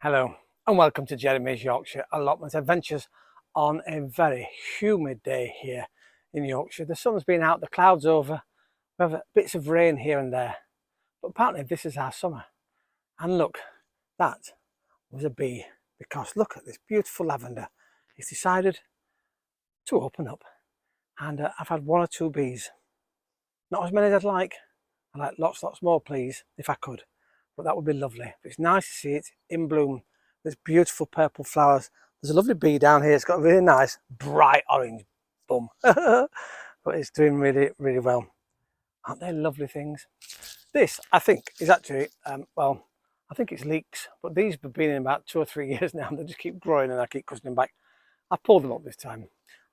Hello and welcome to Jeremy's Yorkshire Allotment Adventures on a very humid day here in Yorkshire. The sun's been out, the clouds over, we have bits of rain here and there, but apparently this is our summer. And look, that was a bee, because look at this beautiful lavender. It's decided to open up, and I've had one or two bees. Not as many as I'd like. I'd like lots more, please, if I could. But that would be lovely. But it's nice to see it in bloom. There's beautiful purple flowers. There's a lovely bee down here. It's got a really nice bright orange bum. But it's doing really, really well. Aren't they lovely things? This, I think, is actually, well, I think it's leeks. But these have been in about 2 or 3 years now. They just keep growing and I keep cutting them back. I pulled them up this time.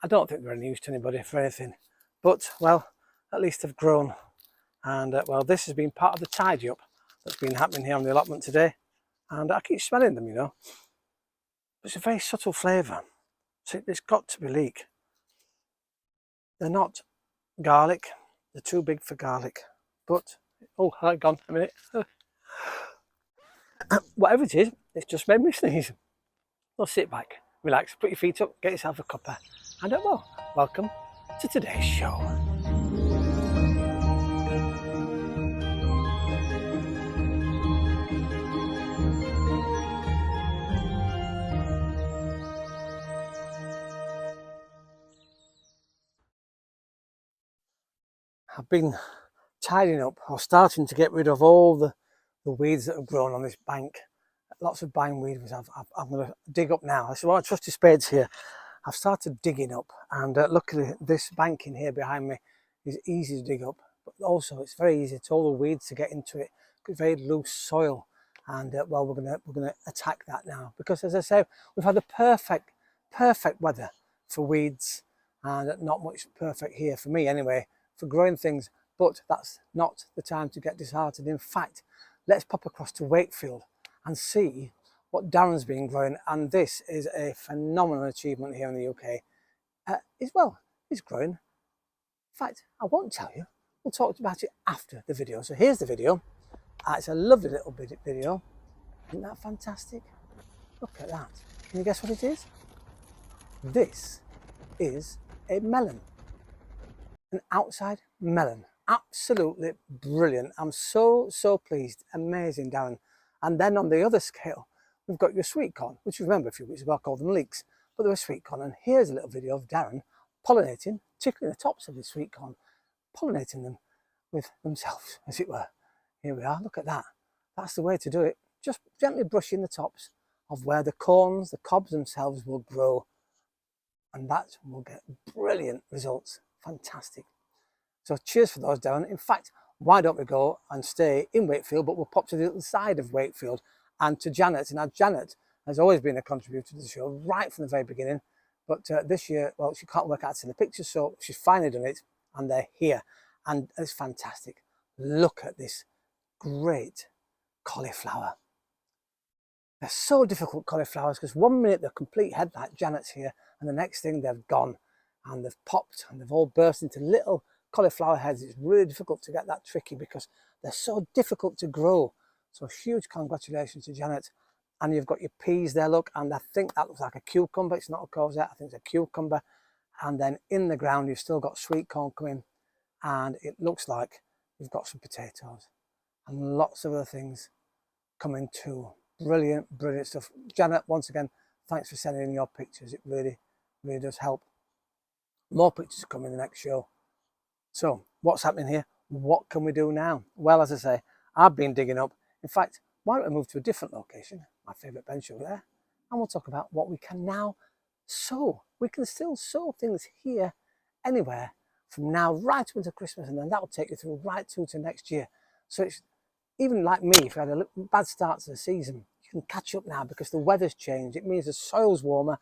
I don't think they're any use to anybody for anything. But, well, at least they've grown. And, well, this has been part of the tidy up that's been happening here on the allotment today, and I keep smelling them, you know. It's a very subtle flavour, so it's got to be leek. They're not garlic, they're too big for garlic, but oh, hang on a minute. Whatever it is, it's just made me sneeze. So sit back, relax, put your feet up, get yourself a cuppa, and well, welcome to today's show. I've been tidying up or starting to get rid of all the weeds that have grown on this bank. Lots of bindweed, which I'm going to dig up now. I said, well, I trust your spades here. I've started digging up, and luckily this banking here behind me is easy to dig up, but also it's very easy to all the weeds to get into it. It's very loose soil, and well, we're gonna attack that now, because as I say, we've had the perfect weather for weeds, and not much perfect here for me anyway, for growing things. But that's not the time to get disheartened. In fact, let's pop across to Wakefield and see what Darren's been growing. And this is a phenomenal achievement here in the UK. It's growing. In fact, I won't tell you. We'll talk about it after the video. So here's the video. It's a lovely little video. Isn't that fantastic? Look at that. Can you guess what it is? This is a melon. An outside melon. Absolutely brilliant. I'm so pleased. Amazing, Darren. And then on the other scale, we've got your sweet corn, which you remember a few weeks ago I called them leeks, but they were sweet corn. And here's a little video of Darren pollinating, tickling the tops of his sweet corn, pollinating them with themselves, as it were. Here we are. Look at that. That's the way to do it. Just gently brushing the tops of where the corns, the cobs themselves will grow, and that will get brilliant results. Fantastic. So cheers for those, Darren. In fact, why don't we go and stay in Wakefield, but we'll pop to the other side of Wakefield and to Janet. Now, Janet has always been a contributor to the show right from the very beginning, but this year, well, she can't work out in the pictures, so she's finally done it, and they're here, and it's fantastic. Look at this great cauliflower. They're so difficult, cauliflowers, because one minute they're complete head like Janet's here, and the next thing they've gone, and they've popped, and they've all burst into little cauliflower heads. It's really difficult to get that tricky because they're so difficult to grow. So huge congratulations to Janet. And you've got your peas there, look, and I think that looks like a cucumber. It's not a courgette, I think it's a cucumber. And then in the ground you've still got sweet corn coming, and it looks like you've got some potatoes and lots of other things coming too. Brilliant stuff. Janet, once again, thanks for sending in your pictures. It really does help. More pictures coming in the next show. So what's happening here? What can we do now? Well, as I say, I've been digging up. In fact, why don't I move to a different location, my favourite bench over there, and we'll talk about what we can now sow. We can still sow things here, anywhere, from now right up into Christmas, and then that will take you through right through to next year. So it's even like me, if you had a bad start to the season, you can catch up now because the weather's changed. It means the soil's warmer,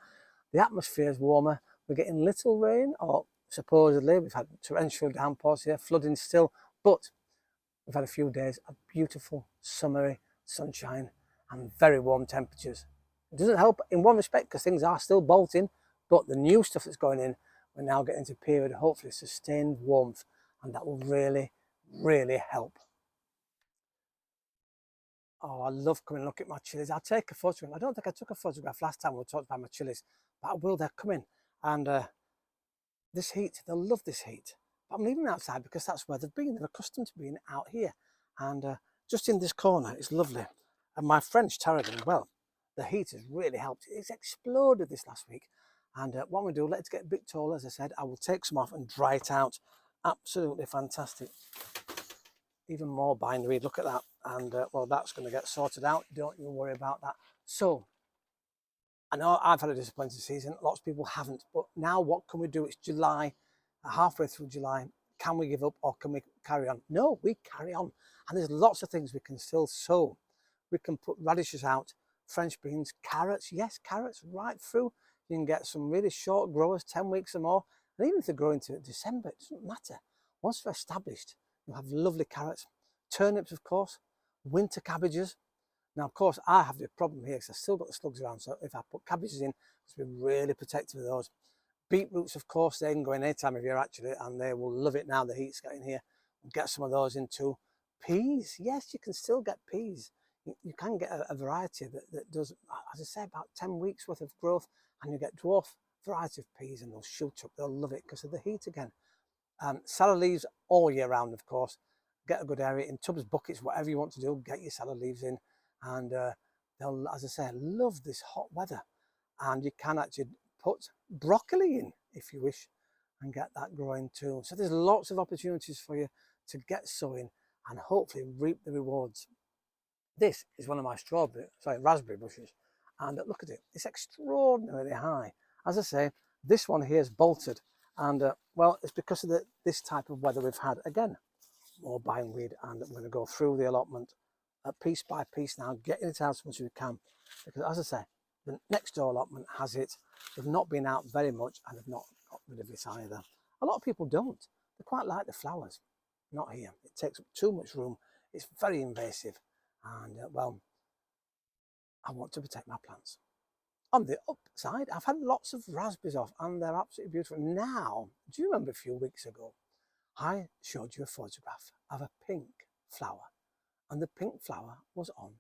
the atmosphere's warmer, we're getting little rain, or supposedly we've had torrential downpours here, flooding still, but we've had a few days of beautiful summery sunshine and very warm temperatures. It doesn't help in one respect because things are still bolting, but the new stuff that's going in, we're now getting into a period of hopefully sustained warmth, and that will really help. Oh, I love coming and look at my chilies. I'll take a photograph. I don't think I took a photograph last time we talked about my chilies, but I will. They're coming. And this heat, they'll love this heat. But I'm leaving them outside because that's where they've been. They're accustomed to being out here. And just in this corner, it's lovely. And my French tarragon, well, the heat has really helped. It's exploded this last week. And what we do, let it get a bit taller, as I said, I will take some off and dry it out. Absolutely fantastic. Even more bindweed, look at that. And well, that's going to get sorted out. Don't you worry about that. So I know I've had a disappointing season. Lots of people haven't. But now what can we do? It's July, halfway through July. Can we give up or can we carry on? No, we carry on. And there's lots of things we can still sow. We can put radishes out, French beans, carrots. Yes, carrots right through. You can get some really short growers, 10 weeks or more. And even if they grow into December, it doesn't matter. Once they're established, you'll have lovely carrots. Turnips, of course. Winter cabbages. Now, of course, I have the problem here because I've still got the slugs around. So if I put cabbages in, it's been really protective of those. Beetroots, of course, they can go in any time of year, actually, and they will love it now the heat's getting here. We'll get some of those in too. Peas, yes, you can still get peas. You can get a variety that does, as I say, about 10 weeks worth of growth, and you get dwarf variety of peas, and they'll shoot up. They'll love it because of the heat again. Salad leaves all year round, of course. Get a good area in tubs, buckets, whatever you want to do, get your salad leaves in. And they'll, as I say, love this hot weather. And you can actually put broccoli in if you wish and get that growing too. So there's lots of opportunities for you to get sowing and hopefully reap the rewards. This is one of my raspberry bushes. And look at it, it's extraordinarily high. As I say, this one here is bolted. And well, it's because of this type of weather we've had. Again, more bindweed, and I'm going to go through the allotment piece by piece now, getting it out as much as we can, because as I say, the next door allotment has it. They've not been out very much and they've not got rid of it either. A lot of people don't. They quite like the flowers. Not here. It takes up too much room. It's very invasive, and well, I want to protect my plants. On the upside, I've had lots of raspberries off and they're absolutely beautiful. Now, do you remember a few weeks ago I showed you a photograph of a pink flower, and the pink flower was on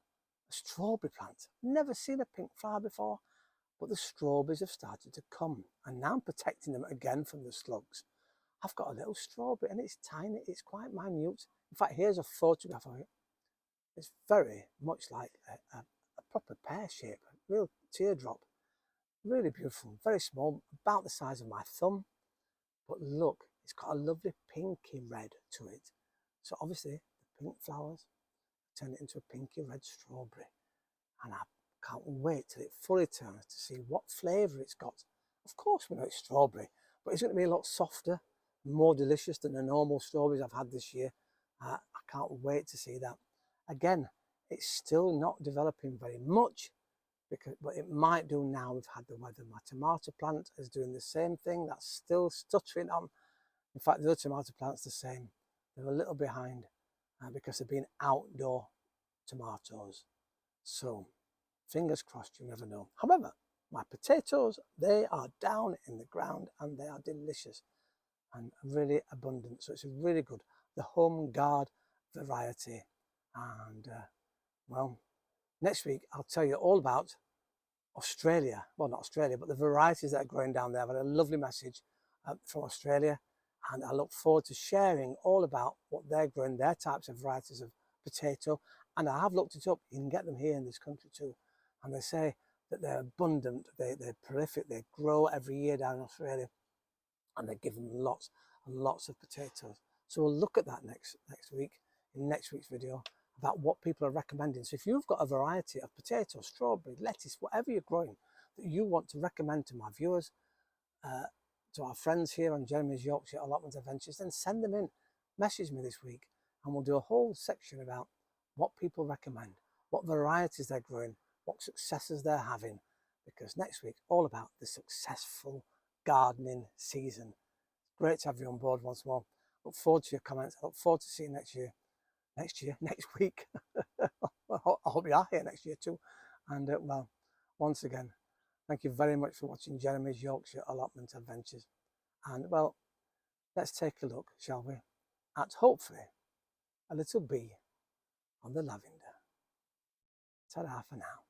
a strawberry plant. Never seen a pink flower before, but the strawberries have started to come, and now I'm protecting them again from the slugs. I've got a little strawberry and it's tiny, it's quite minute. In fact, here's a photograph of it. It's very much like a proper pear shape, a real teardrop. Really beautiful, very small, about the size of my thumb. But look, it's got a lovely pinky red to it. So obviously the pink flowers turn it into a pinky red strawberry. And I can't wait till it fully turns to see what flavour it's got. Of course we know it's strawberry, but it's going to be a lot softer, more delicious than the normal strawberries I've had this year. I can't wait to see that. Again, it's still not developing very much, but it might do now we've had the weather. My tomato plant is doing the same thing. That's still stuttering on. In fact, the other tomato plant's the same. They're a little behind because they've been outdoor tomatoes. So, fingers crossed, you never know. However, my potatoes, they are down in the ground and they are delicious and really abundant. So it's really good. The home guard variety. And well, next week I'll tell you all about Australia. Well, not Australia, but the varieties that are growing down there. I've had a lovely message from Australia, and I look forward to sharing all about what they're growing, their types of varieties of potato. And I have looked it up. You can get them here in this country too. And they say that they're abundant, they're prolific, they grow every year down in Australia, and they give them lots and lots of potatoes. So we'll look at that next week, in next week's video, about what people are recommending. So if you've got a variety of potato, strawberry, lettuce, whatever you're growing that you want to recommend to my viewers, to our friends here on Jeremy's Yorkshire Allotment Adventures, then send them in. Message me this week and we'll do a whole section about what people recommend, what varieties they're growing, what successes they're having, because next week all about the successful gardening season. Great to have you on board once more. Look forward to your comments. I look forward to seeing you next week. I hope you are here next year too. And well, once again, thank you very much for watching Jeremy's Yorkshire Allotment Adventures. And well, let's take a look, shall we, at hopefully a little bee on the lavender. Ta-da for now.